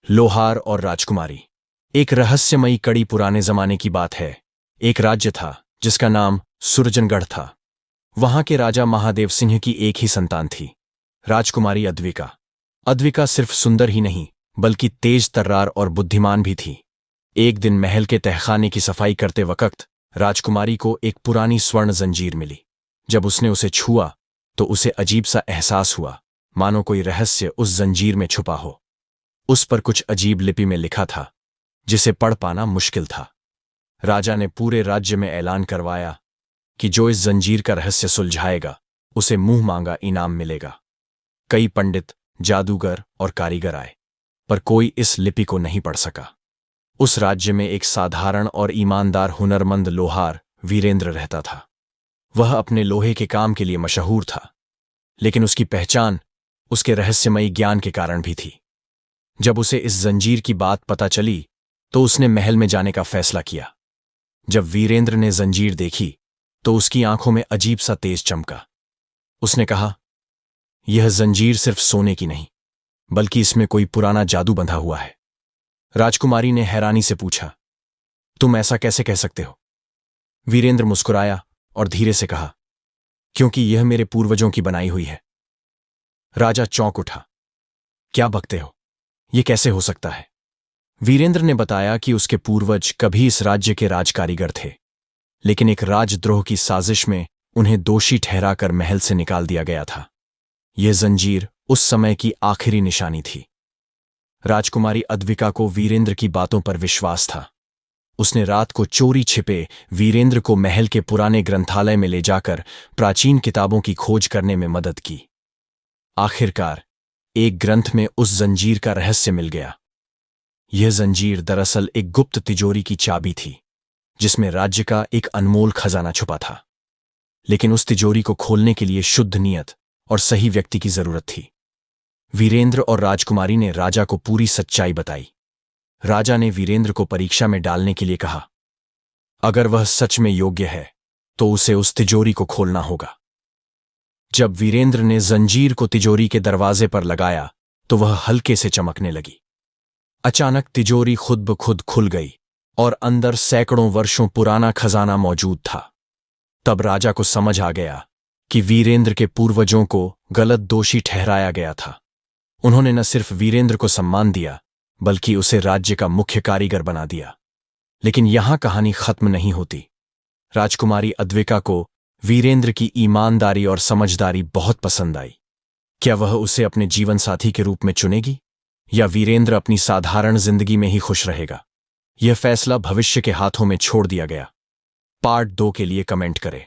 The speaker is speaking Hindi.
लोहार और राजकुमारी। एक रहस्यमयी कड़ी पुराने जमाने की बात है। एक राज्य था जिसका नाम सुरजनगढ़ था। वहां के राजा महादेव सिंह की एक ही संतान थी, राजकुमारी अद्विका। अद्विका सिर्फ सुंदर ही नहीं बल्कि तेज तर्रार और बुद्धिमान भी थी। एक दिन महल के तहखाने की सफाई करते वक्त राजकुमारी को एक पुरानी स्वर्ण जंजीर मिली। जब उसने उसे छुआ तो उसे अजीब सा एहसास हुआ, मानो कोई रहस्य उस जंजीर में छुपा हो। उस पर कुछ अजीब लिपि में लिखा था जिसे पढ़ पाना मुश्किल था। राजा ने पूरे राज्य में ऐलान करवाया कि जो इस जंजीर का रहस्य सुलझाएगा उसे मुंह मांगा इनाम मिलेगा। कई पंडित, जादूगर और कारीगर आए, पर कोई इस लिपि को नहीं पढ़ सका। उस राज्य में एक साधारण और ईमानदार हुनरमंद लोहार वीरेंद्र रहता था। वह अपने लोहे के काम के लिए मशहूर था, लेकिन उसकी पहचान उसके रहस्यमयी ज्ञान के कारण भी थी। जब उसे इस जंजीर की बात पता चली तो उसने महल में जाने का फैसला किया। जब वीरेंद्र ने जंजीर देखी तो उसकी आंखों में अजीब सा तेज चमका। उसने कहा, यह जंजीर सिर्फ सोने की नहीं बल्कि इसमें कोई पुराना जादू बंधा हुआ है। राजकुमारी ने हैरानी से पूछा, तुम ऐसा कैसे कह सकते हो? वीरेंद्र मुस्कुराया और धीरे से कहा, क्योंकि यह मेरे पूर्वजों की बनाई हुई है। राजा चौंक उठा, क्या बकते हो? यह कैसे हो सकता है? वीरेंद्र ने बताया कि उसके पूर्वज कभी इस राज्य के राजकारीगर थे, लेकिन एक राजद्रोह की साजिश में उन्हें दोषी ठहराकर महल से निकाल दिया गया था। यह जंजीर उस समय की आखिरी निशानी थी। राजकुमारी अद्विका को वीरेंद्र की बातों पर विश्वास था। उसने रात को चोरी छिपे वीरेंद्र को महल के पुराने ग्रंथालय में ले जाकर प्राचीन किताबों की खोज करने में मदद की। आखिरकार एक ग्रंथ में उस जंजीर का रहस्य मिल गया। यह जंजीर दरअसल एक गुप्त तिजोरी की चाबी थी जिसमें राज्य का एक अनमोल खजाना छुपा था। लेकिन उस तिजोरी को खोलने के लिए शुद्ध नीयत और सही व्यक्ति की जरूरत थी। वीरेंद्र और राजकुमारी ने राजा को पूरी सच्चाई बताई। राजा ने वीरेंद्र को परीक्षा में डालने के लिए कहा। अगर वह सच में योग्य है तो उसे उस तिजोरी को खोलना होगा। जब वीरेंद्र ने जंजीर को तिजोरी के दरवाजे पर लगाया तो वह हल्के से चमकने लगी। अचानक तिजोरी खुद ब खुद खुल गई और अंदर सैकड़ों वर्षों पुराना खजाना मौजूद था। तब राजा को समझ आ गया कि वीरेंद्र के पूर्वजों को गलत दोषी ठहराया गया था। उन्होंने न सिर्फ वीरेंद्र को सम्मान दिया बल्कि उसे राज्य का मुख्य कारीगर बना दिया। लेकिन यहां कहानी खत्म नहीं होती। राजकुमारी अद्विका को वीरेंद्र की ईमानदारी और समझदारी बहुत पसंद आई। क्या वह उसे अपने जीवन साथी के रूप में चुनेगी या वीरेंद्र अपनी साधारण जिंदगी में ही खुश रहेगा? यह फैसला भविष्य के हाथों में छोड़ दिया गया। पार्ट 2 के लिए कमेंट करें।